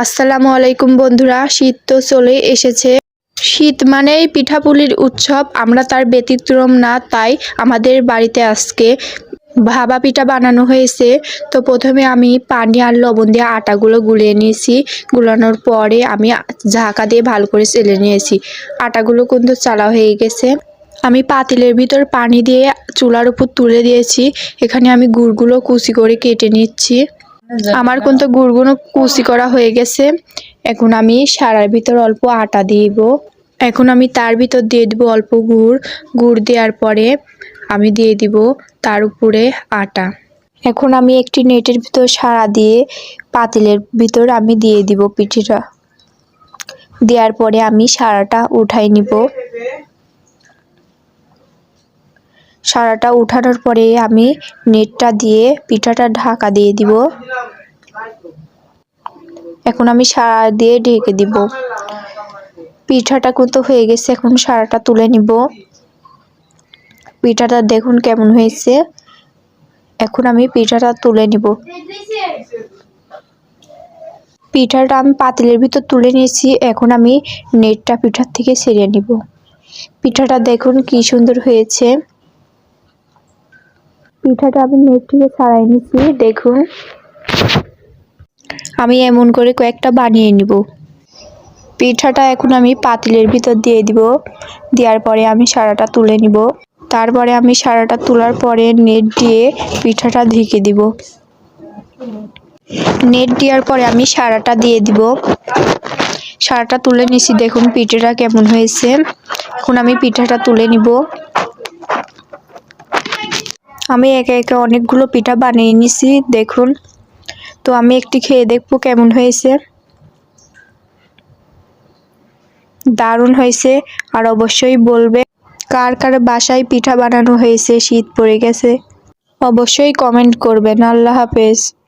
আসসালামু আলাইকুম বন্ধুরা, শীত তো চলে এসেছে। শীত মানেই পিঠাপুলির উৎসব। আমরা তার ব্যতিক্রম না, তাই আমাদের বাড়িতে আজকে ভাপা পিঠা বানানো হয়েছে। তো প্রথমে আমি পানি আর লবণ দিয়ে আটাগুলো গুলিয়ে নিয়েছি। গুলানোর পরে আমি ঝাঁকা দিয়ে ভালো করে চেলে নিয়েছি। আটাগুলো কিন্তু চালা হয়ে গেছে। আমি পাতিলের ভিতর পানি দিয়ে চুলার উপর তুলে দিয়েছি। এখানে আমি গুড়গুলো কুচি করে কেটে নিচ্ছি। আমার কিন্তু গুড়গুলো কুচি করা হয়ে গেছে। এখন আমি সারার ভিতর অল্প আটা দিব। এখন আমি তার ভিতর দিয়ে দিব অল্প গুড় দেওয়ার পরে আমি দিয়ে দিব তার উপরে আটা। এখন আমি একটি নেটের ভিতর সারা দিয়ে পাতিলের ভিতর আমি দিয়ে দিব পিঠাটা। দেওয়ার পরে আমি সারাটা উঠাই নিব। সারাটা উঠানোর পরে আমি নেটটা দিয়ে পিঠাটা ঢাকা দিয়ে দিব। এখন আমি সারা দিয়ে ঢেকে দিব। পিঠাটা কিন্তু হয়ে গেছে। এখন সারাটা তুলে নিব। পিঠাটা দেখুন কেমন হয়েছে। এখন আমি পিঠাটা তুলে নিব। পিঠাটা আমি পাতিলের ভিতর তুলে নিয়েছি। এখন আমি নেটটা পিঠার থেকে ছেড়ে নিব। পিঠাটা দেখুন কি সুন্দর হয়েছে। পিঠাটা আমি নেট থেকে ছাড়াই নিয়েছি। দেখুন আমি এমন করে কয়েকটা বানিয়ে নিব। পিঠাটা এখন আমি পাতিলের ভিতর দিয়ে দিব। দেওয়ার পরে আমি সারাটা তুলে নিব। তারপরে আমি সারাটা তোলার পরে নেট দিয়ে পিঠাটা ঢেকে দিব। নেট দেওয়ার পরে আমি সারাটা দিয়ে দিব। সারাটা তুলে নিছি। দেখুন পিঠাটা কেমন হয়েছে। এখন আমি পিঠাটা তুলে নিব। আমি একে একে অনেকগুলো পিঠা বানিয়ে নিছি দেখুন। তো আমি একটি খেয়ে দেখবো কেমন হয়েছে। দারুণ হয়েছে। আর অবশ্যই বলবে কার কার বাসায় পিঠা বানানো হয়েছে। শীত পড়ে গেছে, অবশ্যই কমেন্ট করবেন। আল্লাহ হাফেজ।